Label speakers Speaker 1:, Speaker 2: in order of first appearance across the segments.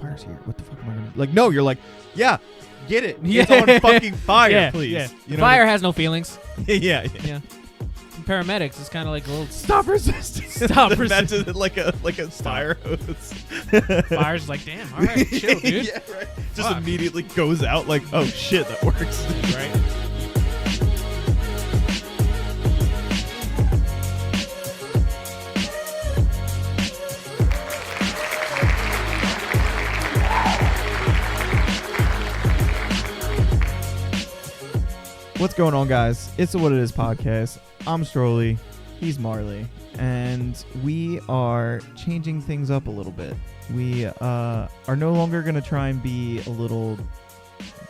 Speaker 1: fire's here. What the fuck am I gonna do? Like, no, you're like, yeah, get it.
Speaker 2: Yeah.
Speaker 1: It's on fucking fire,
Speaker 2: Yeah,
Speaker 1: please.
Speaker 2: yeah.
Speaker 1: You know
Speaker 2: Fire has no feelings.
Speaker 1: yeah.
Speaker 2: Yeah. Paramedics is kind of like a little
Speaker 1: Stop resisting.
Speaker 2: Stop resisting.
Speaker 1: Imagine like a fire hose.
Speaker 2: Fire's like, damn, all right, chill, dude.
Speaker 1: Yeah, right. Just
Speaker 2: Fuck.
Speaker 1: immediately goes out like, oh shit, that works.
Speaker 2: Right.
Speaker 1: What's going on, guys? It's the What It Is podcast. I'm Strolli. He's Marlee. And we are changing things up a little bit. We are no longer going to try and be a little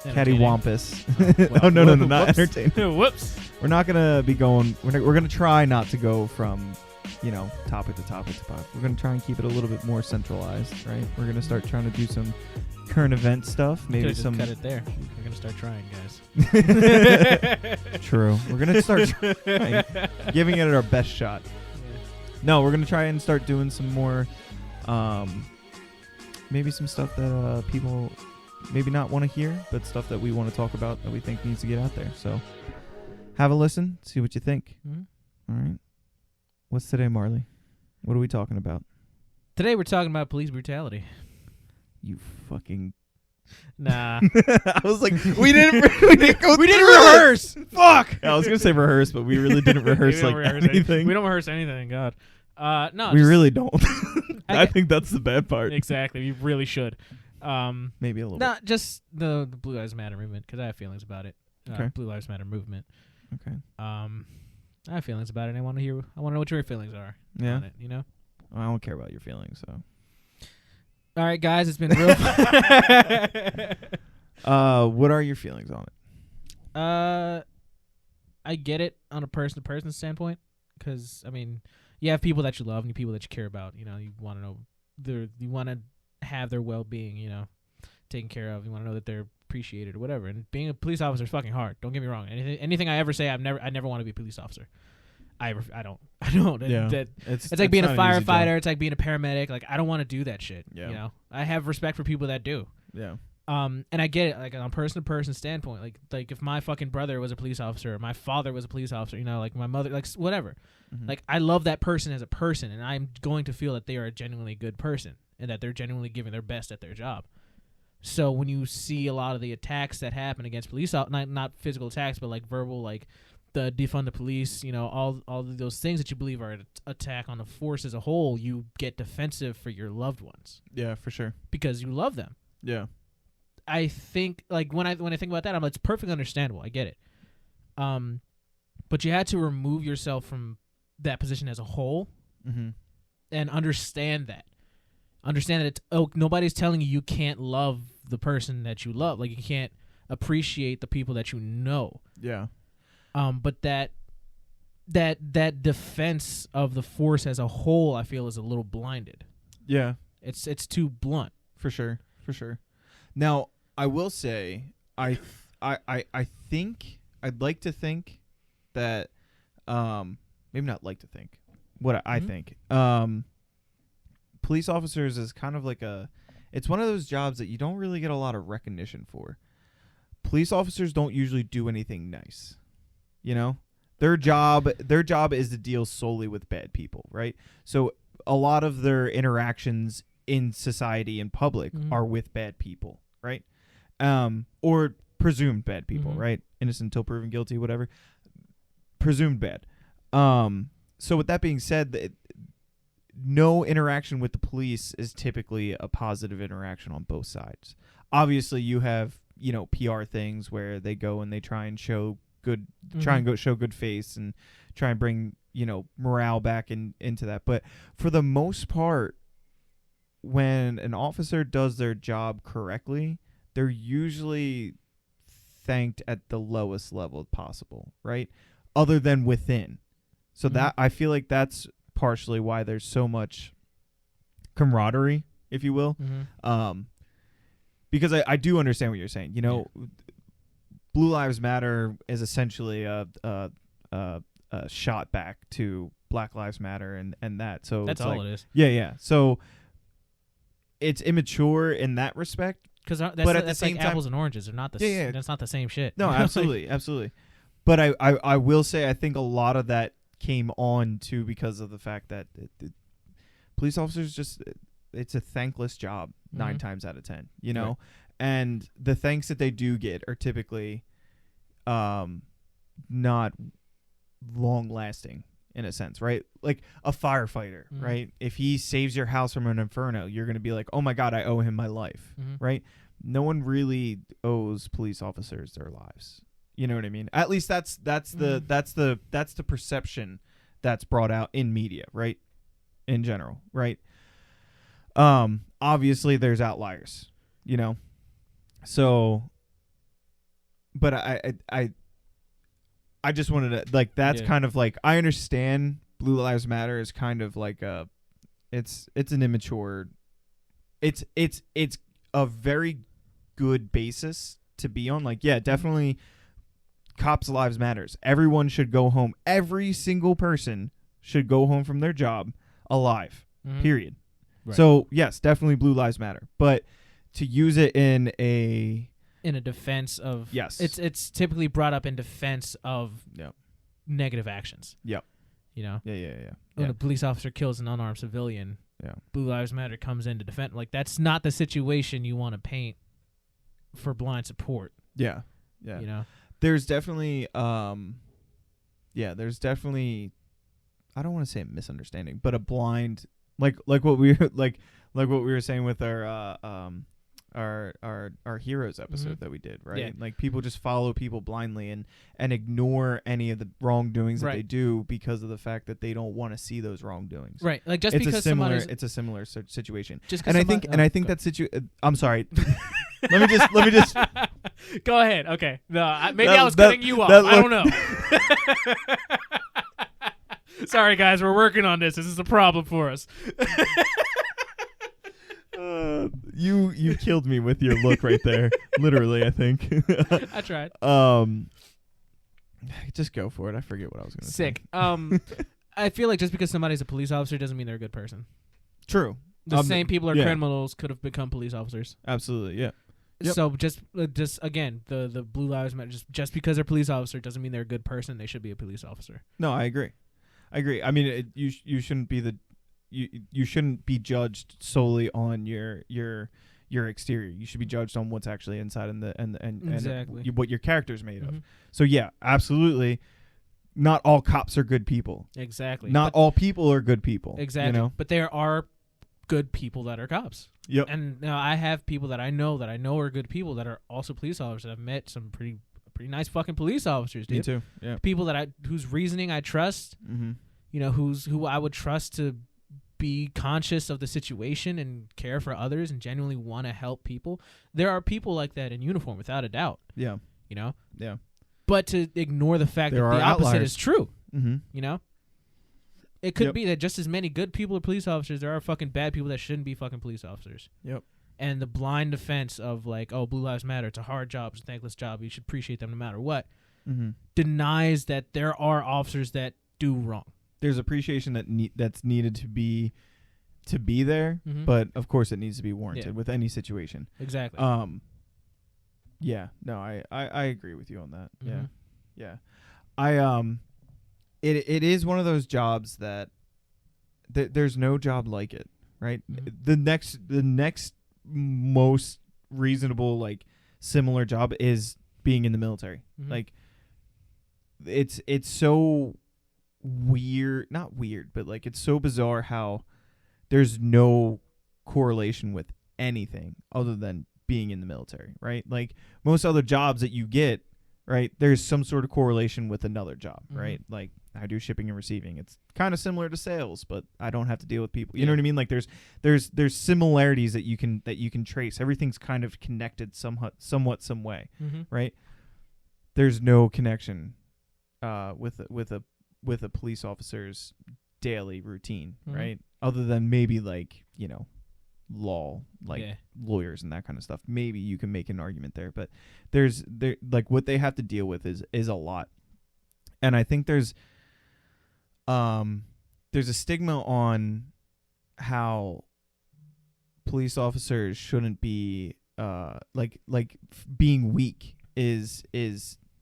Speaker 1: cattywampus.
Speaker 2: Well,
Speaker 1: no, not
Speaker 2: whoops.
Speaker 1: entertaining.
Speaker 2: Whoops.
Speaker 1: We're not going to be going... We're going to try not to go from, topic to topic to topic. We're going to try and keep it a little bit more centralized, right? We're going to start trying to do some current event stuff. Maybe
Speaker 2: Just
Speaker 1: some...
Speaker 2: cut it there. We're going to start trying, guys.
Speaker 1: True. We're going to start trying, giving it our best shot. No, we're going to try and start doing some more, maybe some stuff that people maybe not want to hear, but stuff that we want to talk about that we think needs to get out there. So have a listen, see what you think.
Speaker 2: Mm-hmm.
Speaker 1: All right. What's today, Marlee? What are we talking about?
Speaker 2: Today we're talking about police brutality.
Speaker 1: You fucking...
Speaker 2: Nah.
Speaker 1: I was like, we didn't
Speaker 2: rehearse. Fuck.
Speaker 1: I was going to say rehearse, but we really didn't rehearse like anything.
Speaker 2: We don't rehearse anything, God. No.
Speaker 1: We really don't.
Speaker 2: I
Speaker 1: I think that's the bad part.
Speaker 2: Exactly. We really should.
Speaker 1: Maybe a little
Speaker 2: Not just the Blue Lives Matter movement, because I have feelings about it.
Speaker 1: Okay.
Speaker 2: Blue Lives Matter movement.
Speaker 1: Okay.
Speaker 2: I have feelings about it, and I want to know what your feelings are
Speaker 1: Yeah.
Speaker 2: on it, you know?
Speaker 1: I don't care about your feelings, so...
Speaker 2: All right, guys, it's been real
Speaker 1: what are your feelings on it?
Speaker 2: I get it on a person-to-person standpoint, because, I mean, you have people that you love and people that you care about. You know, you want to know you want to have their well-being, you know, taken care of. You want to know that they're appreciated or whatever. And being a police officer is fucking hard. Don't get me wrong. Anything I ever say, I never want to be a police officer. I don't.
Speaker 1: Yeah.
Speaker 2: It's like being a
Speaker 1: not an easy job.
Speaker 2: firefighter. It's like being a paramedic. Like, I don't want to do that shit.
Speaker 1: Yeah.
Speaker 2: You know, I have respect for people that do.
Speaker 1: Yeah.
Speaker 2: And I get it, like on a person-to-person standpoint, like if my fucking brother was a police officer, or my father was a police officer, you know, like my mother, like whatever,
Speaker 1: Mm-hmm.
Speaker 2: like I love that person as a person, and I'm going to feel that they are a genuinely good person, and that they're genuinely giving their best at their job. So when you see a lot of the attacks that happen against police, not physical attacks, but like verbal, like the defund the police, you know, all of those things that you believe are an attack on the force as a whole, you get defensive for your loved ones.
Speaker 1: Yeah, for sure.
Speaker 2: Because you love them.
Speaker 1: Yeah.
Speaker 2: I think, like, when I think about that, I'm like, it's perfectly understandable. I get it. But you had to remove yourself from that position as a whole,
Speaker 1: Mm-hmm.
Speaker 2: and understand that. Understand that nobody's telling you can't love the person that you love. Like, you can't appreciate the people that you know.
Speaker 1: Yeah.
Speaker 2: But that defense of the force as a whole, I feel, is a little blinded.
Speaker 1: Yeah.
Speaker 2: It's too blunt.
Speaker 1: For sure. For sure. Now, I will say, I think, I'd like to think that, maybe not like to think, what I think, police officers is kind of like it's one of those jobs that you don't really get a lot of recognition for. Police officers don't usually do anything nice. You know, their job is to deal solely with bad people, right? So a lot of their interactions in society and public are with bad people, right? Or presumed bad people, right? Innocent until proven guilty, whatever. Presumed bad. So with that being said, no interaction with the police is typically a positive interaction on both sides. Obviously, you have, PR things where they go and they try and show show good face and try and bring, morale back into that. But for the most part, when an officer does their job correctly, they're usually thanked at the lowest level possible, right? Other than within. So that, I feel like that's partially why there's so much camaraderie, if you will. Because I do understand what you're saying. Blue Lives Matter is essentially a shot back to Black Lives Matter and that. So
Speaker 2: that's
Speaker 1: it's
Speaker 2: all
Speaker 1: like,
Speaker 2: it is.
Speaker 1: Yeah. So it's immature in that respect.
Speaker 2: Because
Speaker 1: But at the
Speaker 2: that's
Speaker 1: same
Speaker 2: like
Speaker 1: time-
Speaker 2: apples and oranges. They're not That's not the same shit.
Speaker 1: No, absolutely, absolutely. But I will say I think a lot of that came on too because of the fact that police officers just it's a thankless job 9 times out of 10, you know,
Speaker 2: Right.
Speaker 1: and the thanks that they do get are typically not long lasting in a sense, right? Like a firefighter, right? If he saves your house from an inferno, you're going to be like, oh my God, I owe him my life, right? No one really owes police officers their lives. You know what I mean? At least that's the perception that's brought out in media, right? In general, right? Obviously there's outliers, you know. So, but I just wanted to like that's kind of like I understand Blue Lives Matter is kind of like it's an immature. It's a very good basis to be on. Like, yeah, definitely. Cops' lives matters. Everyone should go home. Every single person should go home from their job alive. Period. Right. So yes, definitely Blue Lives Matter. But to use it in a
Speaker 2: defense of
Speaker 1: yes,
Speaker 2: it's typically brought up in defense of negative actions.
Speaker 1: Yep.
Speaker 2: You know.
Speaker 1: Yeah.
Speaker 2: When a police officer kills an unarmed civilian, Blue Lives Matter comes in to defend. Like that's not the situation you want to paint for blind support.
Speaker 1: Yeah.
Speaker 2: You know.
Speaker 1: There's definitely I don't want to say a misunderstanding, but a blind like what we like what we were saying with our heroes episode that we did, right?
Speaker 2: Yeah.
Speaker 1: Like people just follow people blindly and ignore any of the wrongdoings that they do because of the fact that they don't want to see those wrongdoings.
Speaker 2: Right. Like just
Speaker 1: it's
Speaker 2: because
Speaker 1: it's a similar situation.
Speaker 2: And
Speaker 1: I think that I'm sorry. let me just
Speaker 2: go ahead. Okay. No, I was cutting you off. I don't know. Sorry, guys. We're working on this. This is a problem for us.
Speaker 1: You killed me with your look right there. Literally, I think.
Speaker 2: I tried.
Speaker 1: Just go for it. I forget what I was going to say.
Speaker 2: Sick. I feel like just because somebody's a police officer doesn't mean they're a good person.
Speaker 1: True.
Speaker 2: The same people are criminals could have become police officers.
Speaker 1: Absolutely. Yeah. Yep.
Speaker 2: So just again, the Blue Lives Matter. Just because they're a police officer doesn't mean they're a good person. They should be a police officer.
Speaker 1: No, I agree. I mean, you shouldn't be you shouldn't be judged solely on your exterior. You should be judged on what's actually inside and
Speaker 2: exactly
Speaker 1: what your character's made of. So yeah, absolutely. Not all cops are good people.
Speaker 2: Exactly.
Speaker 1: Not all people are good people.
Speaker 2: Exactly.
Speaker 1: You know?
Speaker 2: But there are good people that are cops.
Speaker 1: Yep.
Speaker 2: And now I have people that I know are good people that are also police officers. I've met some pretty nice fucking police officers, dude.
Speaker 1: Me too. Yeah.
Speaker 2: People whose reasoning I trust. You know, who I would trust to be conscious of the situation and care for others and genuinely want to help people. There are people like that in uniform, without a doubt.
Speaker 1: Yeah.
Speaker 2: You know?
Speaker 1: Yeah.
Speaker 2: But to ignore the fact that the opposite is true. You know? It could be that just as many good people are police officers, there are fucking bad people that shouldn't be fucking police officers.
Speaker 1: Yep.
Speaker 2: And the blind defense of like, oh, Blue Lives Matter, it's a hard job, it's a thankless job, you should appreciate them no matter what, denies that there are officers that do wrong. There's
Speaker 1: appreciation that's needed to be there, but of course it needs to be warranted with any situation.
Speaker 2: Exactly.
Speaker 1: Yeah. No, I agree with you on that. Yeah. It is one of those jobs that there's no job like it, right? The next most reasonable, like, similar job is being in the military. Like, it's so weird, not weird, but like it's so bizarre how there's no correlation with anything other than being in the military, right? Like most other jobs that you get, right, there's some sort of correlation with another job, right? Like I do shipping and receiving. It's kind of similar to sales, but I don't have to deal with people. You know what I mean? Like there's similarities that you can trace. Everything's kind of connected somewhat some way, right? There's no connection with a police officer's daily routine, right? Other than maybe like, you know, law, like lawyers and that kind of stuff. Maybe you can make an argument there, but there's like what they have to deal with is a lot. And I think there's a stigma on how police officers shouldn't be being weak is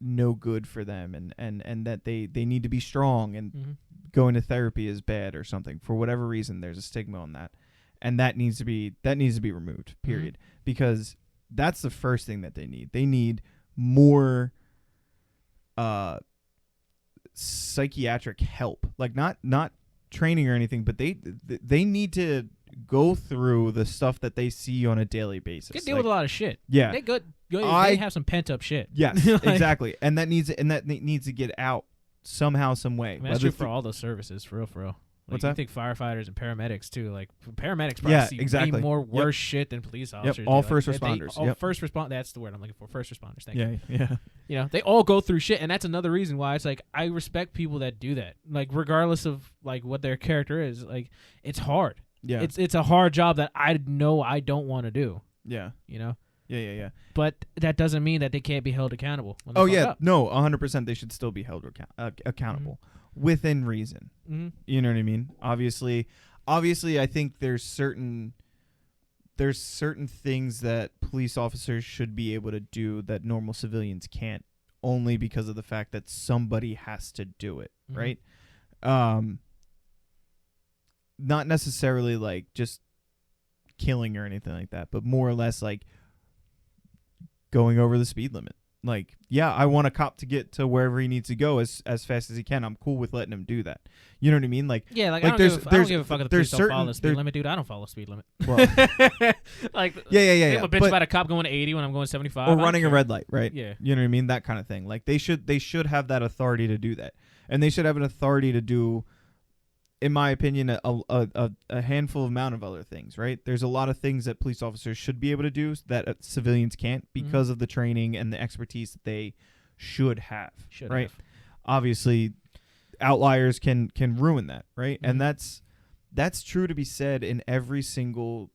Speaker 1: no good for them, and that they need to be strong, and going to therapy is bad or something. For whatever reason, there's a stigma on that, and that needs to be removed, period. Because that's the first thing that they need. They need more psychiatric help, like not training or anything, but they need to go through the stuff that they see on a daily basis.
Speaker 2: They deal with a lot of shit.
Speaker 1: Yeah,
Speaker 2: they have some pent up shit.
Speaker 1: Yes, exactly, and that needs to get out somehow, some way.
Speaker 2: I mean, that's true for all those services, for real. Like,
Speaker 1: What's that?
Speaker 2: You think firefighters and paramedics too? Like paramedics probably see way more worse shit than police officers.
Speaker 1: Yep. All
Speaker 2: do.
Speaker 1: first
Speaker 2: Like,
Speaker 1: responders.
Speaker 2: First respond. That's the word I'm looking for. First responders. Thank you.
Speaker 1: Yeah.
Speaker 2: You know, they all go through shit, and that's another reason why it's like I respect people that do that. Like regardless of like what their character is, like it's hard.
Speaker 1: Yeah.
Speaker 2: It's a hard job that I know I don't want to do.
Speaker 1: Yeah.
Speaker 2: You know.
Speaker 1: Yeah.
Speaker 2: But that doesn't mean that they can't be held accountable.
Speaker 1: Oh yeah, up. No, 100%. They should still be held accountable within reason. You know what I mean? Obviously, I think there's certain things that police officers should be able to do that normal civilians can't, only because of the fact that somebody has to do it, right? Not necessarily like just killing or anything like that, but more or less like going over the speed limit. Like, yeah, I want a cop to get to wherever he needs to go as fast as he can. I'm cool with letting him do that. You know what I mean? Like,
Speaker 2: yeah, like I don't give a fuck if the police don't follow the speed limit, dude. I don't follow the speed limit. Well,
Speaker 1: like,
Speaker 2: I'm a bitch about a cop going 80 when I'm going 75.
Speaker 1: Or running a red light, right?
Speaker 2: Yeah.
Speaker 1: You know what I mean? That kind of thing. Like, they should have that authority to do that. And they should have an authority to do, in my opinion, a handful amount of other things, right? There's a lot of things that police officers should be able to do that civilians can't because of the training and the expertise that they should have, right? Obviously, outliers can ruin that, right? And that's true to be said in every single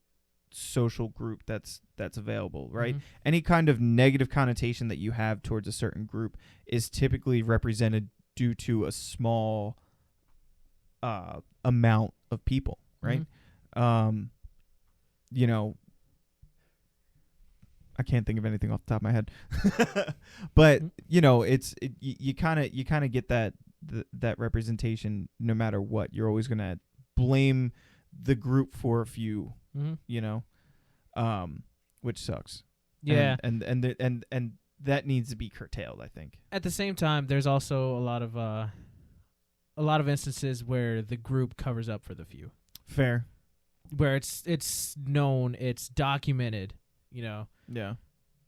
Speaker 1: social group that's available, right? Any kind of negative connotation that you have towards a certain group is typically represented due to a small amount of people, right? You know, I can't think of anything off the top of my head, but you know, you kind of get that representation no matter what. You're always gonna blame the group for a few, you know, which sucks.
Speaker 2: Yeah,
Speaker 1: and that needs to be curtailed, I think.
Speaker 2: At the same time, there's also a lot of instances where the group covers up for the few.
Speaker 1: Fair.
Speaker 2: Where it's known, it's documented, you know.
Speaker 1: Yeah.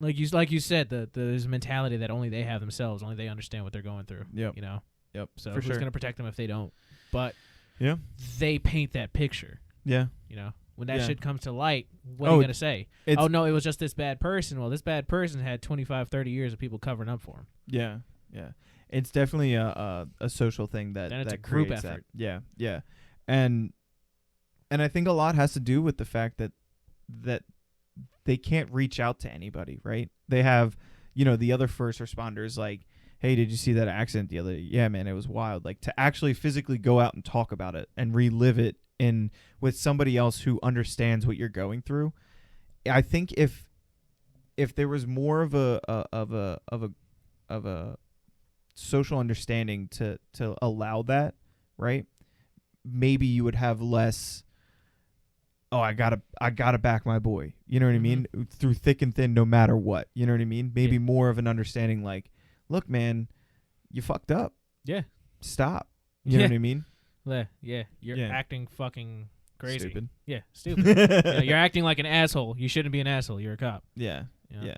Speaker 2: Like you said, there's a mentality that only they have themselves, only they understand what they're going through.
Speaker 1: Yep.
Speaker 2: You know.
Speaker 1: Yep.
Speaker 2: So
Speaker 1: for
Speaker 2: who's going to protect them if they don't? But
Speaker 1: yeah,
Speaker 2: they paint that picture.
Speaker 1: Yeah.
Speaker 2: You know, when that shit comes to light, what are you going to say? Oh no, it was just this bad person. Well, this bad person had 25, 30 years of people covering up for him.
Speaker 1: Yeah. Yeah. It's definitely a social thing that
Speaker 2: it's
Speaker 1: that
Speaker 2: a group
Speaker 1: creates
Speaker 2: effort.
Speaker 1: That. Yeah, and I think a lot has to do with the fact that they can't reach out to anybody, right? They have, you know, the other first responders like, hey, did you see that accident the other day? Yeah, man, it was wild. Like, to actually physically go out and talk about it and relive it with somebody else who understands what you're going through. I think if there was more of a social understanding to allow that, right? Maybe you would have less, oh, I gotta back my boy. You know what I mean? Through thick and thin, no matter what. You know what I mean? Maybe more of an understanding like, look, man, you fucked up.
Speaker 2: Yeah.
Speaker 1: Stop. You know what I mean?
Speaker 2: Yeah. You're acting fucking crazy.
Speaker 1: Stupid.
Speaker 2: Yeah, stupid. You're acting like an asshole. You shouldn't be an asshole. You're a cop.
Speaker 1: Yeah.
Speaker 2: You know?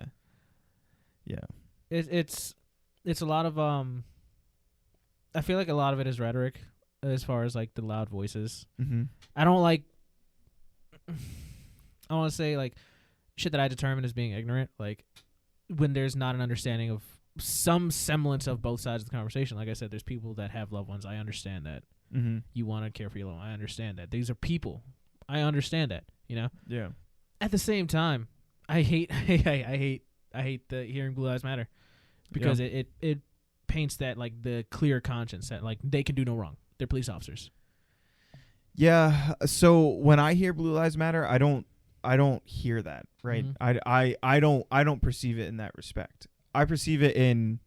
Speaker 1: Yeah.
Speaker 2: It's a lot of I feel like a lot of it is rhetoric as far as like the loud voices. I don't like I want to say like shit that I determine as being ignorant, like when there's not an understanding of some semblance of both sides of the conversation. Like I said, there's people that have loved ones. I understand that. You want to care for your loved one. I understand that. These are people. I understand that, you know?
Speaker 1: Yeah.
Speaker 2: At the same time, I hate the hearing Blue Lives Matter. Because it paints that like the clear conscience that like they can do no wrong. They're police officers.
Speaker 1: Yeah. So when I hear Blue Lives Matter, I don't hear that, right?
Speaker 2: Mhm.
Speaker 1: I don't perceive it in that respect. I perceive it in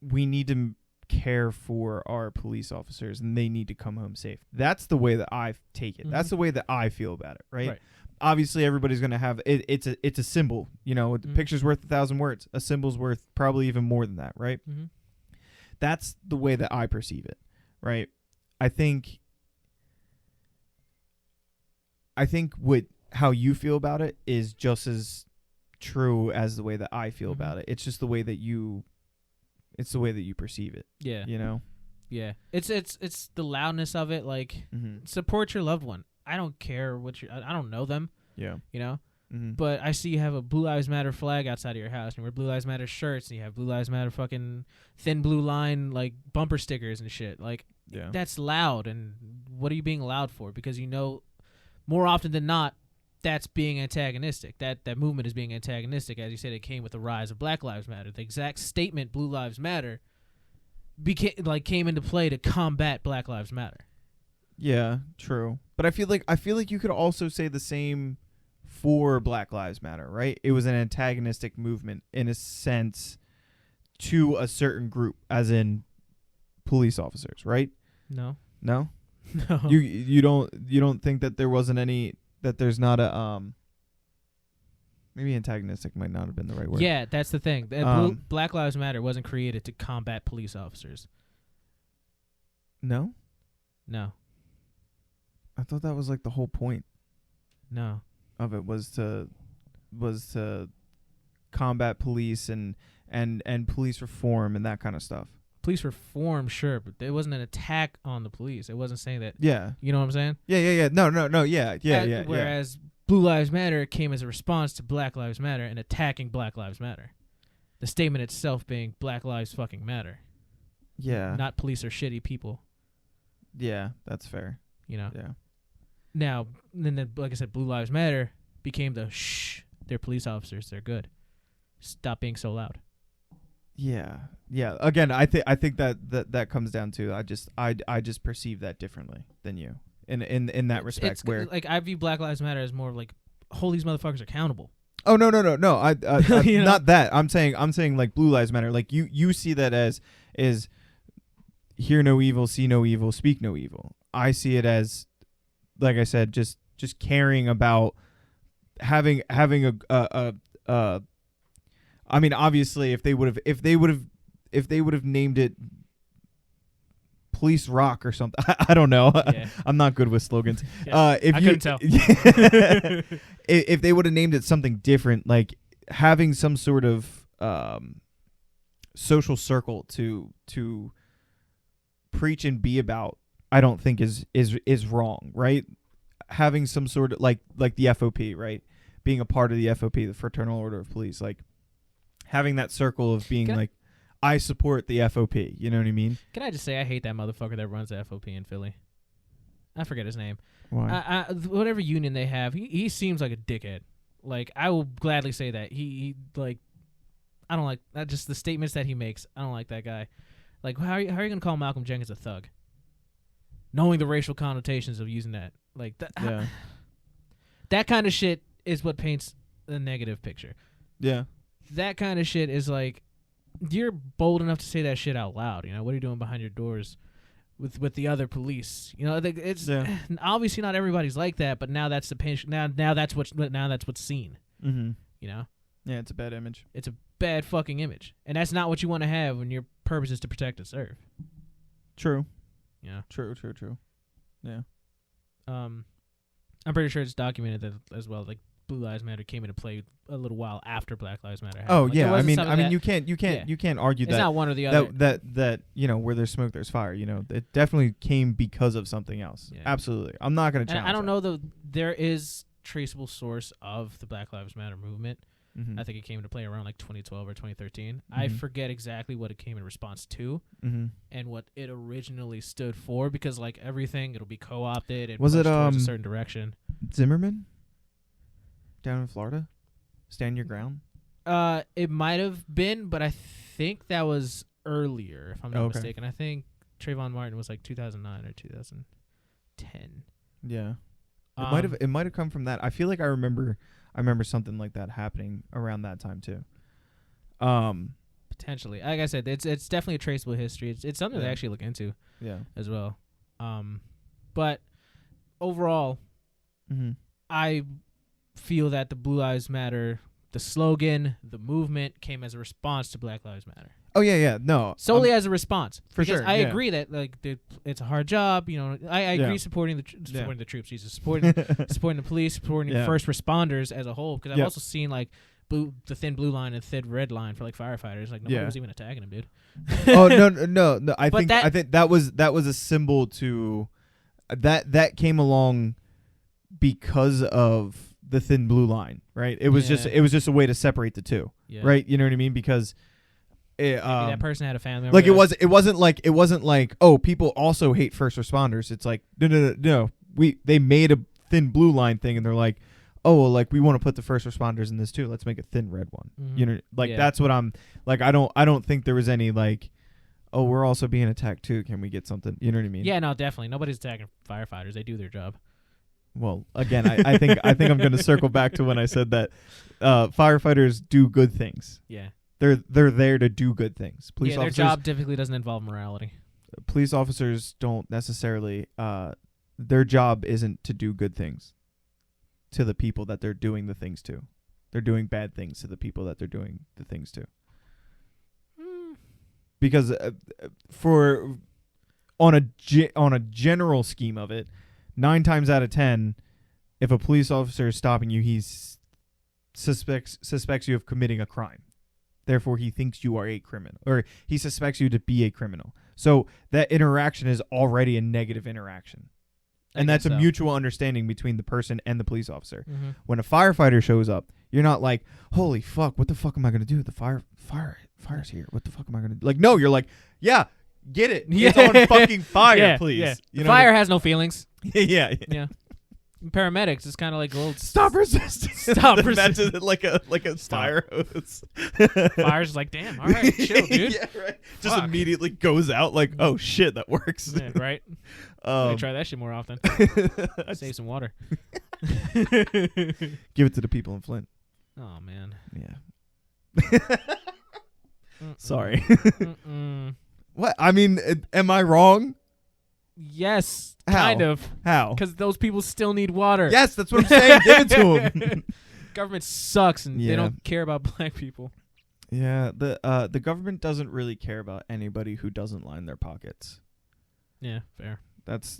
Speaker 1: we need to care for our police officers and they need to come home safe. That's the way that I take it.
Speaker 2: Mhm.
Speaker 1: That's the way that I feel about it, right?
Speaker 2: Right.
Speaker 1: Obviously everybody's going to have it, it's a symbol, you know, the
Speaker 2: Mhm.
Speaker 1: picture's worth 1,000 words. A symbol's worth probably even more than that, right?
Speaker 2: Mm-hmm.
Speaker 1: That's the way that I perceive it, right? I think what how you feel about it is just as true as the way that I feel
Speaker 2: Mhm.
Speaker 1: about it. It's just the way that you perceive it,
Speaker 2: Yeah.
Speaker 1: you know?
Speaker 2: Yeah. It's the loudness of it. Like,
Speaker 1: Mm-hmm.
Speaker 2: support your loved one. I don't care what I don't know them,
Speaker 1: Yeah.
Speaker 2: you know?
Speaker 1: Mm-hmm.
Speaker 2: But I see you have a Blue Lives Matter flag outside of your house, and you wear Blue Lives Matter shirts, and you have Blue Lives Matter fucking thin blue line, like, bumper stickers and shit. Like,
Speaker 1: Yeah.
Speaker 2: that's loud, and what are you being loud for? Because you know, more often than not, that's being antagonistic. That movement is being antagonistic. As you said, it came with the rise of Black Lives Matter. The exact statement, Blue Lives Matter, came into play to combat Black Lives Matter.
Speaker 1: Yeah, true. But I feel like you could also say the same for Black Lives Matter, right? It was an antagonistic movement in a sense to a certain group, as in police officers, right?
Speaker 2: No.
Speaker 1: No?
Speaker 2: No.
Speaker 1: You don't think that there wasn't any, that there's not a maybe antagonistic might not have been the right word.
Speaker 2: Yeah, that's the thing. Black Lives Matter wasn't created to combat police officers.
Speaker 1: No?
Speaker 2: No.
Speaker 1: I thought that was like the whole point
Speaker 2: No.
Speaker 1: of it was to combat police and police reform and that kind of stuff.
Speaker 2: Police reform, sure, but it wasn't an attack on the police. It wasn't saying that.
Speaker 1: Yeah.
Speaker 2: You know what I'm saying?
Speaker 1: Yeah. No. Yeah.
Speaker 2: Whereas Blue Lives Matter came as a response to Black Lives Matter and attacking Black Lives Matter. The statement itself being Black Lives fucking matter.
Speaker 1: Yeah.
Speaker 2: Not police are shitty people.
Speaker 1: Yeah, that's fair.
Speaker 2: You know?
Speaker 1: Yeah.
Speaker 2: Now, then, like I said, Blue Lives Matter became the they're police officers. They're good. Stop being so loud.
Speaker 1: Yeah. Again, I think that comes down to I just perceive that differently than you in that respect.
Speaker 2: It's
Speaker 1: where
Speaker 2: like I view Black Lives Matter as more of like hold these motherfuckers accountable.
Speaker 1: Oh no. I
Speaker 2: You know?
Speaker 1: Not that. I'm saying like Blue Lives Matter. Like you see that as is hear no evil, see no evil, speak no evil. I see it as, like I said, just caring about having a I mean, obviously, if they would have named it Police Rock or something, I don't know.
Speaker 2: Yeah.
Speaker 1: I'm not good with slogans.
Speaker 2: Yeah,
Speaker 1: If
Speaker 2: I
Speaker 1: you
Speaker 2: couldn't tell.
Speaker 1: if they would have named it something different, like having some sort of social circle to preach and be about, I don't think is wrong, right? Having some sort of like the FOP, right? Being a part of the FOP, the Fraternal Order of Police, like having that circle of being I support the FOP. You know what I mean?
Speaker 2: Can I just say I hate that motherfucker that runs the FOP in Philly? I forget his name.
Speaker 1: Why?
Speaker 2: Whatever union they have, he seems like a dickhead. Like, I will gladly say that. He like, I don't like that. Just the statements that he makes. I don't like that guy. Like, how are you gonna call Malcolm Jenkins a thug? Knowing the racial connotations of using that, like that.
Speaker 1: Yeah.
Speaker 2: That kind of shit is what paints a negative picture.
Speaker 1: Yeah.
Speaker 2: That kind of shit is like, you're bold enough to say that shit out loud. You know, what are you doing behind your doors with the other police? You know, it's obviously not everybody's like that, but now that's the patient. Now that's what's seen.
Speaker 1: Mm-hmm.
Speaker 2: You know.
Speaker 1: Yeah, it's a bad image.
Speaker 2: It's a bad fucking image, and that's not what you want to have when your purpose is to protect and serve.
Speaker 1: True.
Speaker 2: Yeah.
Speaker 1: True. Yeah.
Speaker 2: I'm pretty sure it's documented that as well. Like, Blue Lives Matter came into play a little while after Black Lives Matter happened.
Speaker 1: Oh
Speaker 2: like,
Speaker 1: yeah, I mean you can't argue
Speaker 2: it's
Speaker 1: that
Speaker 2: not one or the other.
Speaker 1: that you know, where there's smoke there's fire. You know, it definitely came because of something else.
Speaker 2: Yeah.
Speaker 1: Absolutely, I'm not going to challenge.
Speaker 2: I don't know though. There is traceable source of the Black Lives Matter movement.
Speaker 1: Mm-hmm.
Speaker 2: I think it came into play around like 2012 or 2013. I forget exactly what it came in response to and what it originally stood for, because like everything, it'll be co-opted and
Speaker 1: was
Speaker 2: pushed
Speaker 1: it
Speaker 2: towards a certain direction.
Speaker 1: Zimmerman down in Florida, stand your ground?
Speaker 2: It might have been, but I think that was earlier, if I'm not mistaken. I think Trayvon Martin was like 2009 or 2010.
Speaker 1: Yeah. It might have come from that. I feel like I remember something like that happening around that time too.
Speaker 2: Potentially, like I said, it's definitely a traceable history. It's something to
Speaker 1: Yeah.
Speaker 2: actually look into
Speaker 1: Yeah.
Speaker 2: as well. But overall,
Speaker 1: Mm-hmm.
Speaker 2: I feel that the Blue Lives Matter, the slogan, the movement came as a response to Black Lives Matter.
Speaker 1: Oh yeah. No.
Speaker 2: Solely as a response.
Speaker 1: For
Speaker 2: Because
Speaker 1: sure,
Speaker 2: I
Speaker 1: yeah.
Speaker 2: agree that like it's a hard job. You know, I agree
Speaker 1: Yeah.
Speaker 2: supporting the
Speaker 1: Yeah.
Speaker 2: troops. Jesus, supporting the police, supporting
Speaker 1: Yeah.
Speaker 2: first responders as a whole. Because I've
Speaker 1: Yep.
Speaker 2: also seen like the thin blue line and thin red line for like firefighters. Like nobody
Speaker 1: Yeah.
Speaker 2: was even attacking them, dude.
Speaker 1: Oh no. I
Speaker 2: But
Speaker 1: think that was a symbol to that came along because of the thin blue line, right? It was
Speaker 2: Yeah.
Speaker 1: just a way to separate the two,
Speaker 2: Yeah.
Speaker 1: right? You know what I mean? Because
Speaker 2: Maybe that person had a family member.
Speaker 1: like it
Speaker 2: that-
Speaker 1: wasn't like oh, people also hate first responders. It's like no. They made a thin blue line thing and they're like, oh, well, like we want to put the first responders in this too. Let's make a thin red one.
Speaker 2: Mhm.
Speaker 1: You know, like
Speaker 2: Yeah.
Speaker 1: that's what I'm like. I don't think there was any like, oh, we're also being attacked too. Can we get something? You know what I mean?
Speaker 2: Yeah, no, definitely. Nobody's attacking firefighters. They do their job.
Speaker 1: Well, again, I think I'm going to circle back to when I said that firefighters do good things.
Speaker 2: Yeah.
Speaker 1: They're there to do good things. Police
Speaker 2: Their
Speaker 1: officers,
Speaker 2: job typically doesn't involve morality.
Speaker 1: police officers don't necessarily. Their job isn't to do good things to the people that they're doing the things to. They're doing bad things to the people that they're doing the things to. Because on a general scheme of it, 9 times out of 10, if a police officer is stopping you, he suspects you of committing a crime. Therefore, he thinks you are a criminal, or he suspects you to be a criminal. So that interaction is already a negative interaction.
Speaker 2: I
Speaker 1: And that's
Speaker 2: guess
Speaker 1: a
Speaker 2: so.
Speaker 1: mutual understanding between the person and the police officer.
Speaker 2: Mm-hmm.
Speaker 1: When a firefighter shows up, you're not like, holy fuck, what the fuck am I going to do? The fire's here. What the fuck am I going to do? Like, no, you're like, yeah, get it. It's on fucking fire,
Speaker 2: Yeah,
Speaker 1: please.
Speaker 2: yeah.
Speaker 1: You
Speaker 2: The
Speaker 1: know what I
Speaker 2: fire has no feelings.
Speaker 1: mean? yeah.
Speaker 2: Yeah. Paramedics is kind of like old.
Speaker 1: Stop resisting.
Speaker 2: Stop
Speaker 1: Imagine it like a fire hose.
Speaker 2: Fire's just like, damn, all right, chill, dude.
Speaker 1: Yeah, right. Just
Speaker 2: Fuck.
Speaker 1: immediately goes out like, oh shit, that works.
Speaker 2: Yeah, right? I'm gonna try that shit more often. Save some water.
Speaker 1: Give it to the people in Flint.
Speaker 2: Oh, man.
Speaker 1: Yeah. Sorry. What? I mean, am I wrong?
Speaker 2: Yes,
Speaker 1: How?
Speaker 2: kind of.
Speaker 1: How?
Speaker 2: Because those people still need water.
Speaker 1: Yes, that's what I'm saying. Give it to them.
Speaker 2: Government sucks, and
Speaker 1: Yeah.
Speaker 2: they don't care about black people.
Speaker 1: Yeah, the government doesn't really care about anybody who doesn't line their pockets.
Speaker 2: Yeah, fair.
Speaker 1: That's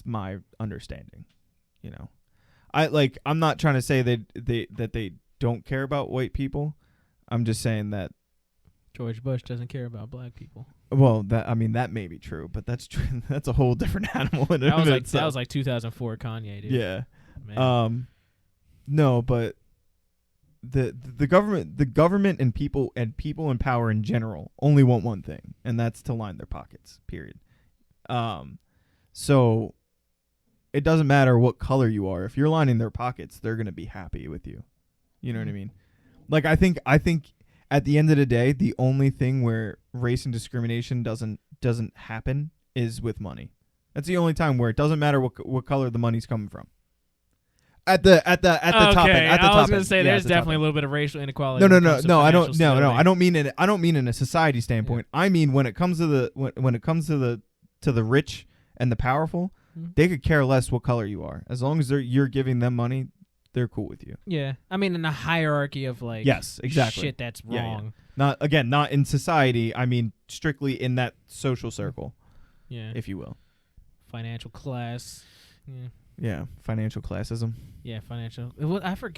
Speaker 1: my understanding. You know, I'm not trying to say that they don't care about white people. I'm just saying that.
Speaker 2: George Bush doesn't care about black people.
Speaker 1: Well, that may be true, but that's true. That's a whole different animal. In
Speaker 2: That was
Speaker 1: itself.
Speaker 2: like 2004 Kanye, dude.
Speaker 1: Yeah.
Speaker 2: Man.
Speaker 1: No, but the government and people in power in general only want one thing, and that's to line their pockets. Period. So it doesn't matter what color you are. If you're lining their pockets, they're gonna be happy with you. You know what I mean? Like I think at the end of the day, the only thing where race and discrimination doesn't happen is with money. That's the only time where it doesn't matter what color the money's coming from. At the top end. At the
Speaker 2: I
Speaker 1: top
Speaker 2: was gonna
Speaker 1: end.
Speaker 2: say
Speaker 1: Yeah,
Speaker 2: there's
Speaker 1: at the top
Speaker 2: definitely a
Speaker 1: end.
Speaker 2: little bit of racial inequality.
Speaker 1: No.
Speaker 2: when it comes to
Speaker 1: I
Speaker 2: financial
Speaker 1: don't. No.
Speaker 2: stability.
Speaker 1: I don't mean in a society standpoint. I mean when it comes to the rich and the powerful,
Speaker 2: Mhm.
Speaker 1: they could care less what color you are. As long as you're giving them money, they're cool with you.
Speaker 2: Yeah, I mean in a hierarchy of like
Speaker 1: Yes, exactly.
Speaker 2: shit that's
Speaker 1: Yeah, yeah.
Speaker 2: wrong.
Speaker 1: Not in society. I mean strictly in that social circle,
Speaker 2: Yeah,
Speaker 1: if you will.
Speaker 2: financial class. Yeah,
Speaker 1: Yeah, financial classism.
Speaker 2: yeah, financial.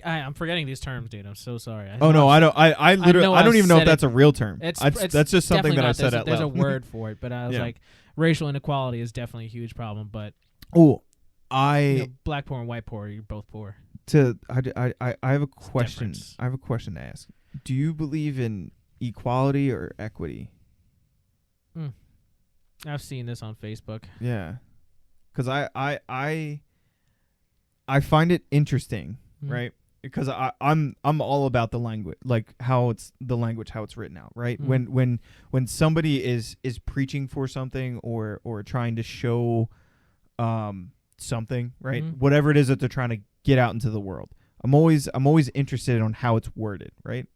Speaker 2: I'm forgetting these terms, dude. I'm so sorry.
Speaker 1: Oh no, I don't. I literally
Speaker 2: know
Speaker 1: I don't
Speaker 2: I've
Speaker 1: even know if
Speaker 2: said
Speaker 1: that's a real term.
Speaker 2: It's
Speaker 1: That's just something
Speaker 2: definitely
Speaker 1: that I
Speaker 2: not.
Speaker 1: said
Speaker 2: There's
Speaker 1: out
Speaker 2: There's a
Speaker 1: loud.
Speaker 2: word for it, but I was
Speaker 1: Yeah.
Speaker 2: like, racial inequality is definitely a huge problem. But
Speaker 1: Oh,
Speaker 2: black poor and white poor, you're both poor.
Speaker 1: I have a question.
Speaker 2: difference.
Speaker 1: I have a question to ask. Do you believe in equality or equity?
Speaker 2: I've seen this on Facebook.
Speaker 1: Yeah, because I find it interesting,
Speaker 2: Mhm.
Speaker 1: right? Because I'm all about the language, like how it's written out, right?
Speaker 2: Mhm.
Speaker 1: When somebody is preaching for something or trying to show something, right?
Speaker 2: Mhm.
Speaker 1: Whatever it is that they're trying to get out into the world. I'm always interested on how it's worded, right?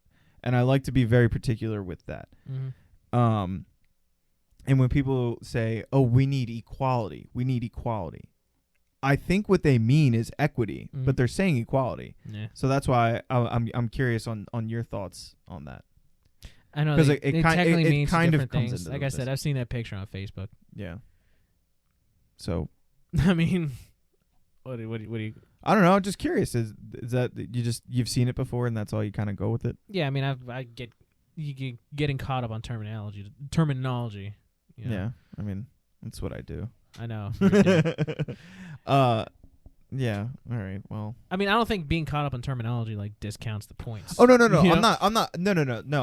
Speaker 1: And I like to be very particular with that.
Speaker 2: Mm-hmm.
Speaker 1: And when people say, "Oh, we need equality," I think what they mean is equity, but they're saying equality.
Speaker 2: Yeah.
Speaker 1: So that's why I'm curious on your thoughts on that.
Speaker 2: I know
Speaker 1: 'Cause
Speaker 2: it technically means
Speaker 1: kind of
Speaker 2: different
Speaker 1: comes
Speaker 2: things.
Speaker 1: into
Speaker 2: Like I
Speaker 1: this.
Speaker 2: said, I've seen that picture on Facebook.
Speaker 1: Yeah. So
Speaker 2: I mean, what do you?
Speaker 1: I don't know. I'm just curious. Is that you've seen it before and that's all you kind of go with it?
Speaker 2: Yeah, I mean, you get getting caught up on terminology. You know?
Speaker 1: Yeah. I mean, that's what I do.
Speaker 2: I know.
Speaker 1: Yeah. All right. Well.
Speaker 2: I mean, I don't think being caught up on terminology like discounts the points.
Speaker 1: Oh no.
Speaker 2: You
Speaker 1: I'm
Speaker 2: know?
Speaker 1: not.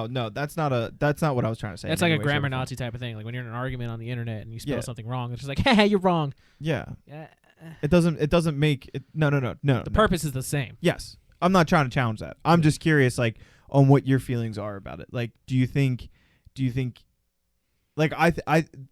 Speaker 1: No. That's not what I was trying to say.
Speaker 2: That's
Speaker 1: in
Speaker 2: like
Speaker 1: any
Speaker 2: a
Speaker 1: way,
Speaker 2: grammar
Speaker 1: shape, or form.
Speaker 2: Nazi type of thing. Like when you're in an argument on the internet and you spell
Speaker 1: Yeah.
Speaker 2: something wrong, it's just like, hey, you're wrong.
Speaker 1: Yeah.
Speaker 2: Yeah.
Speaker 1: It doesn't make it. No.
Speaker 2: The purpose is the same.
Speaker 1: Yes. I'm not trying to challenge that. I'm just curious, like, on what your feelings are about it. Like, do you think, like,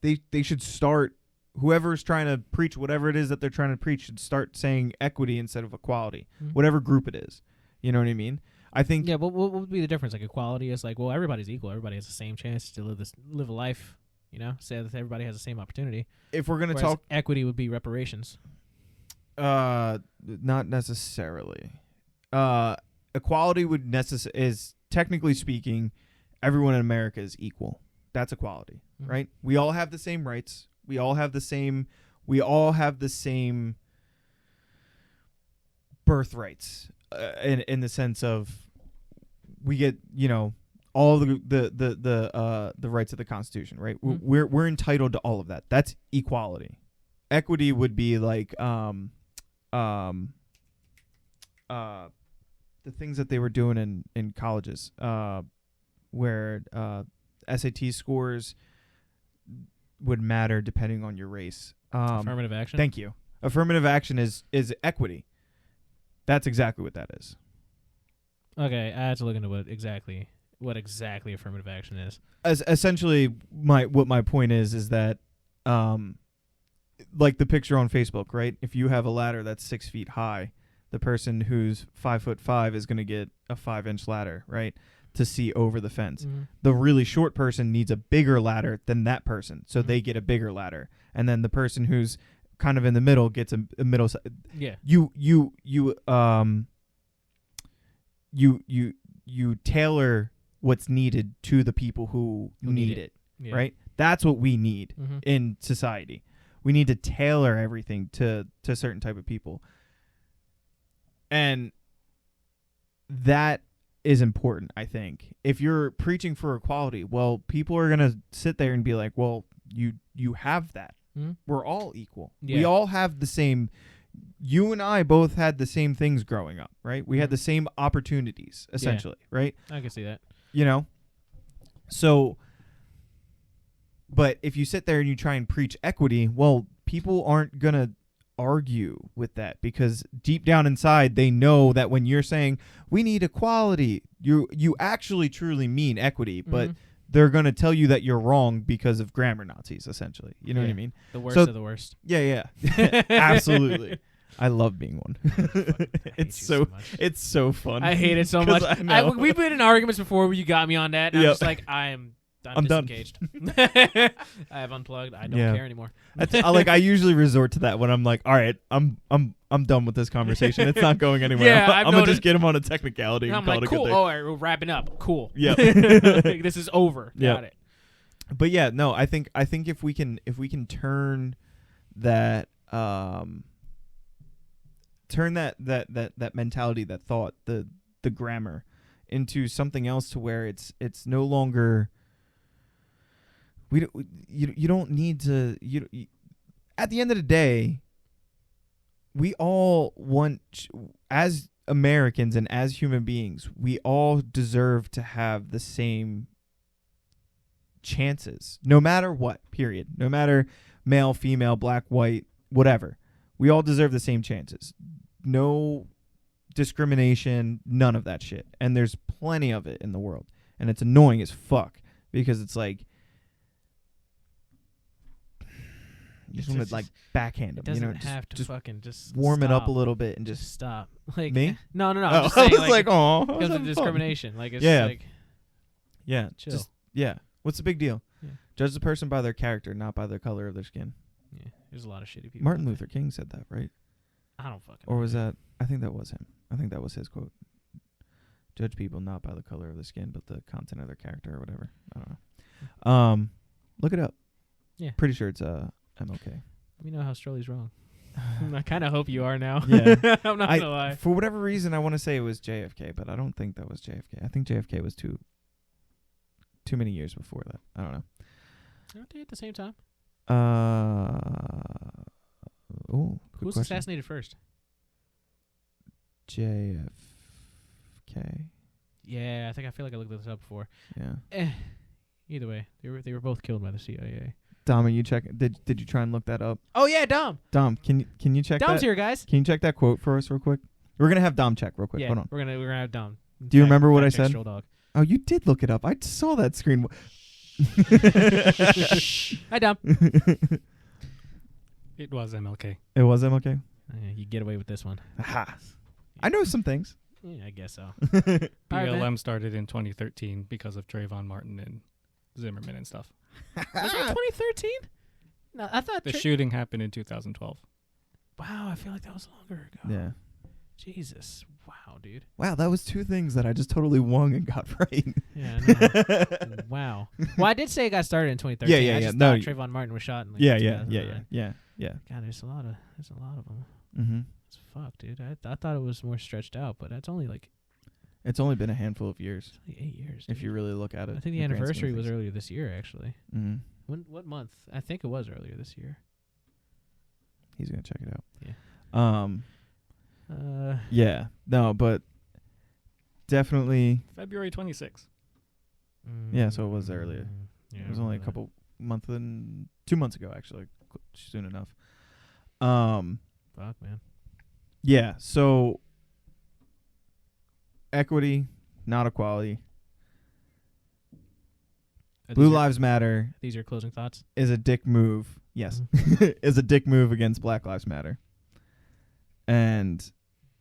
Speaker 1: they should start. Whoever's trying to preach whatever it is that they're trying to preach should start saying equity instead of equality, whatever group it is. You know what I mean? I think.
Speaker 2: Yeah, but what would be the difference? Like equality is like, well, everybody's equal. Everybody has the same chance to live a life. You know, say that everybody has the same opportunity.
Speaker 1: If we're gonna
Speaker 2: Whereas
Speaker 1: talk,
Speaker 2: equity would be reparations.
Speaker 1: not necessarily. Equality would is technically speaking, everyone in America is equal. That's equality, right? We all have the same rights. We all have the same birthrights in the sense of we get, all the rights of the Constitution, right? We're entitled to all of that. That's equality. Equity would be like the things that they were doing in colleges, where SAT scores would matter depending on your race.
Speaker 2: Affirmative action.
Speaker 1: Thank you. Affirmative action is equity. That's exactly what that is.
Speaker 2: Okay, I have to look into what exactly affirmative action is.
Speaker 1: As essentially, my point is that, like the picture on Facebook, right? If you have a ladder that's 6 feet high, the person who's 5'5" is going to get a 5-inch ladder, right, to see over the fence. The really short person needs a bigger ladder than that person, so they get a bigger ladder, and then the person who's kind of in the middle gets a middle.
Speaker 2: Yeah.
Speaker 1: You tailor what's needed to the people who need it,
Speaker 2: Yeah.
Speaker 1: right? That's what we need
Speaker 2: Mm-hmm.
Speaker 1: in society. We need to tailor everything to a certain type of people. And that is important, I think. If you're preaching for equality, well, people are going to sit there and be like, well, you have that.
Speaker 2: Mm-hmm.
Speaker 1: We're all equal.
Speaker 2: Yeah.
Speaker 1: We all have the same. You and I both had the same things growing up, right? We had the same opportunities, essentially, right?
Speaker 2: I can see that.
Speaker 1: So, but if you sit there and you try and preach equity, well, people aren't going to argue with that because deep down inside, they know that when you're saying we need equality, you actually truly mean equity, but they're going to tell you that you're wrong because of grammar Nazis, essentially. You know what I mean?
Speaker 2: The worst of the worst.
Speaker 1: Yeah. Absolutely. I love being one. It's so fun.
Speaker 2: I hate it so much. We've been in arguments before where you got me on that. And I'm just like, I'm disengaged. I have unplugged. I don't care anymore.
Speaker 1: I usually resort to that when I'm like, all right, I'm done with this conversation. It's not going anywhere.
Speaker 2: Yeah,
Speaker 1: I'm gonna just get him on a technicality.
Speaker 2: And
Speaker 1: and
Speaker 2: I'm
Speaker 1: call
Speaker 2: like,
Speaker 1: it a good
Speaker 2: cool.
Speaker 1: day.
Speaker 2: Oh, all right, we're wrapping up. Cool.
Speaker 1: Yeah.
Speaker 2: This is over.
Speaker 1: Yeah.
Speaker 2: Got it.
Speaker 1: But yeah, no, I think if we can turn that that mentality, that thought, the grammar into something else to where it's no longer you don't need to at the end of the day, we all want, as Americans and as human beings, we all deserve to have the same chances, no matter what, period. No matter male, female, black, white, whatever. We all deserve the same chances. No discrimination, none of that shit. And there's plenty of it in the world. And it's annoying as fuck because it's like, You just want to like backhand
Speaker 2: It
Speaker 1: him. You
Speaker 2: doesn't
Speaker 1: know,
Speaker 2: have to
Speaker 1: just
Speaker 2: fucking just
Speaker 1: warm it up
Speaker 2: stop.
Speaker 1: a little bit and
Speaker 2: Just
Speaker 1: just.
Speaker 2: stop. Like
Speaker 1: Me?
Speaker 2: No.
Speaker 1: Oh,
Speaker 2: I'm just
Speaker 1: I
Speaker 2: saying,
Speaker 1: was like, oh,
Speaker 2: because of discrimination. Like it's
Speaker 1: Yeah.
Speaker 2: like
Speaker 1: Yeah,
Speaker 2: chill.
Speaker 1: just yeah. What's the big deal?
Speaker 2: Yeah.
Speaker 1: Judge the person by their character, not by the color of their skin.
Speaker 2: Yeah, there's a lot of shitty people.
Speaker 1: Martin
Speaker 2: out there.
Speaker 1: Luther King said that, right?
Speaker 2: I don't fucking.
Speaker 1: Or
Speaker 2: know,
Speaker 1: was
Speaker 2: dude.
Speaker 1: that? I think that was him. I think that was his quote. Judge people not by the color of the skin, but the content of their character or whatever. I don't know. Look it up.
Speaker 2: Yeah.
Speaker 1: Pretty sure it's MLK.
Speaker 2: Let me know how Strolli's wrong. I kind of hope you are now.
Speaker 1: Yeah.
Speaker 2: I'm not gonna lie.
Speaker 1: For whatever reason, I want to say it was JFK, but I don't think that was JFK. I think JFK was too many years before that. I don't know.
Speaker 2: Aren't they at the same time?
Speaker 1: Oh,
Speaker 2: Who was assassinated first?
Speaker 1: JFK.
Speaker 2: Yeah, I feel like I looked this up before.
Speaker 1: Yeah.
Speaker 2: Either way, they were both killed by the CIA.
Speaker 1: Dom, are you check? Did you try and look that up?
Speaker 2: Oh yeah, Dom.
Speaker 1: Dom, can you check
Speaker 2: Dom's
Speaker 1: that?
Speaker 2: here, guys.
Speaker 1: Can you check that quote for us real quick? We're gonna have Dom check real quick.
Speaker 2: Yeah,
Speaker 1: Hold on.
Speaker 2: we're gonna have Dom.
Speaker 1: Do you remember what I
Speaker 2: Fact check
Speaker 1: said?
Speaker 2: Stroll Dog.
Speaker 1: Oh, you did look it up. I saw that screen.
Speaker 2: Hi, Dom.
Speaker 3: It was MLK.
Speaker 1: It was MLK.
Speaker 2: You get away with this one.
Speaker 1: Aha. I know some things.
Speaker 2: Yeah, I guess so.
Speaker 3: BLM
Speaker 2: Alright, man.
Speaker 3: started in 2013 because of Trayvon Martin and Zimmerman and stuff.
Speaker 2: Was that 2013? No, I thought.
Speaker 3: The shooting happened in 2012.
Speaker 2: Wow, I feel like that was longer ago.
Speaker 1: Yeah.
Speaker 2: Jesus. Wow, dude.
Speaker 1: Wow, that was two things that I just totally won and got right.
Speaker 2: Yeah. I know. Wow. Well, I did say it got started in 2013.
Speaker 1: Yeah,
Speaker 2: I
Speaker 1: yeah.
Speaker 2: just
Speaker 1: No,
Speaker 2: thought Trayvon Martin was shot in like
Speaker 1: Yeah.
Speaker 2: 2009. God, there's a lot of them.
Speaker 1: Mm-hmm.
Speaker 2: It's fuck, dude. I thought it was more stretched out, but that's only like
Speaker 1: It's only been a handful of years,
Speaker 2: it's only 8 years.
Speaker 1: if
Speaker 2: dude.
Speaker 1: you really look at it.
Speaker 2: I think the anniversary was earlier this year, actually.
Speaker 1: Mm-hmm.
Speaker 2: What month? I think it was earlier this year.
Speaker 1: He's gonna check it out.
Speaker 2: Yeah.
Speaker 1: Yeah. No, but definitely.
Speaker 3: February 26th.
Speaker 1: Yeah, so it was earlier.
Speaker 2: Yeah,
Speaker 1: It was only a
Speaker 2: remember that.
Speaker 1: couple 2 months ago, actually. Soon enough.
Speaker 2: Fuck, man.
Speaker 1: Yeah. So equity, not equality. Blue Lives Matter
Speaker 2: These are closing thoughts.
Speaker 1: is a dick move. Yes,
Speaker 2: Mm-hmm.
Speaker 1: is a dick move against Black Lives Matter. And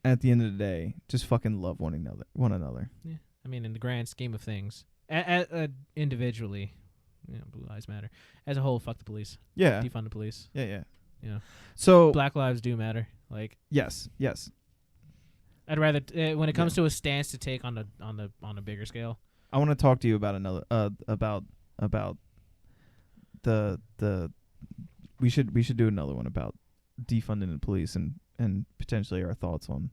Speaker 1: at the end of the day, just fucking love one another.
Speaker 2: Yeah. I mean, in the grand scheme of things, individually, Blue Lives Matter. As a whole, fuck the police.
Speaker 1: Yeah.
Speaker 2: Defund the police.
Speaker 1: Yeah.
Speaker 2: You know,
Speaker 1: So
Speaker 2: Black lives do matter. Like,
Speaker 1: yes.
Speaker 2: I'd rather when it comes to a stance to take on a bigger scale.
Speaker 1: I want to talk to you about another about the we should do another one about defunding the police and potentially our thoughts on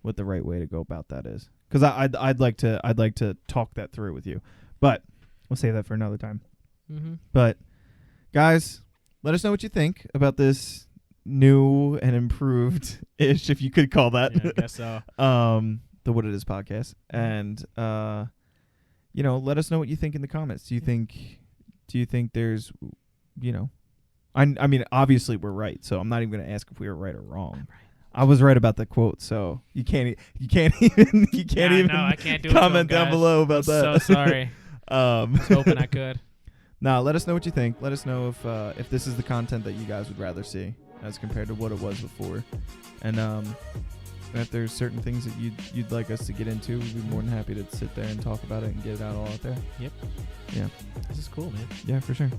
Speaker 1: what the right way to go about that is, because I'd like to talk that through with you, but we'll save that for another time.
Speaker 2: Mm-hmm.
Speaker 1: But guys, let us know what you think about this new and improved ish, if you could call that,
Speaker 2: Yeah, I guess so.
Speaker 1: the What It Is podcast, and let us know what you think in the comments. Do you think there's, I mean, obviously we're right, so I'm not even going to ask if we were right or wrong.
Speaker 2: I'm right.
Speaker 1: I was right about the quote, so you can't even
Speaker 2: No, I can't do it to
Speaker 1: comment
Speaker 2: him,
Speaker 1: down
Speaker 2: guys.
Speaker 1: below about
Speaker 2: I'm
Speaker 1: that.
Speaker 2: so sorry. I was hoping I could.
Speaker 1: Let us know what you think. Let us know if this is the content that you guys would rather see as compared to what it was before, and if there's certain things that you'd like us to get into, we'd be more than happy to sit there and talk about it and get it all out there.
Speaker 2: Yep.
Speaker 1: Yeah.
Speaker 2: This is cool, man.
Speaker 1: Yeah, for sure.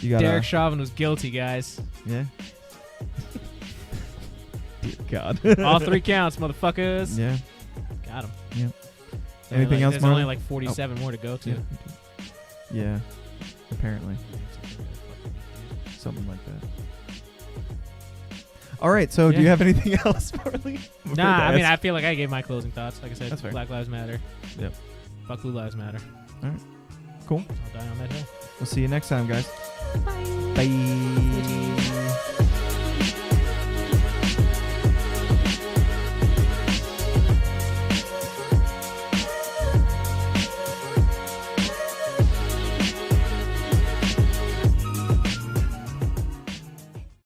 Speaker 1: You got
Speaker 2: Derek Chauvin was guilty, guys.
Speaker 1: Yeah. Dear God.
Speaker 2: All 3 counts, motherfuckers.
Speaker 1: Yeah.
Speaker 2: Got him.
Speaker 1: Yeah. Anything else,
Speaker 2: There's only
Speaker 1: Marlon?
Speaker 2: like 47 more to go to.
Speaker 1: Yeah. Apparently. Something like that. All right. So, do you
Speaker 2: Yeah.
Speaker 1: have anything else, Marley?
Speaker 2: Nah, I mean, I feel like I gave my closing thoughts. Like I said,
Speaker 1: That's fair.
Speaker 2: Black Lives Matter.
Speaker 1: Yep.
Speaker 2: Fuck Blue Lives Matter.
Speaker 1: All right. Cool.
Speaker 2: I'll die on that hill.
Speaker 1: We'll see you next time, guys.
Speaker 2: Bye.
Speaker 1: Bye.